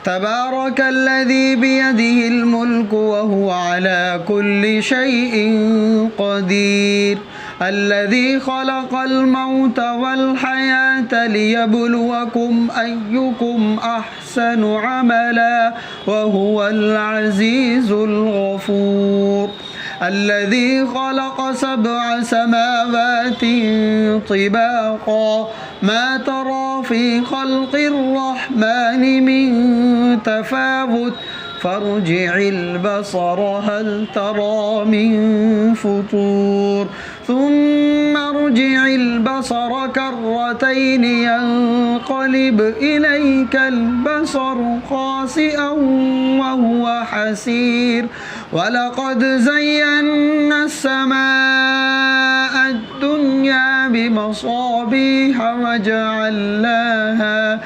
تبارك الذي بيده الملك وهو على كل شيء قدير الذي خلق الموت والحياة ليبلوكم أيكم أحسن عملا وهو العزيز الغفور الذي خلق 7 سماوات طباقا ما ترى في خلق الرحمن من تفاوت فارجع البصر هل ترى من فطور ثم ارجع البصر كرتين ينقلب إليك البصر خاسئا وهو حسير ولقد زينا السماء الدنيا بمصابيح وجعلناها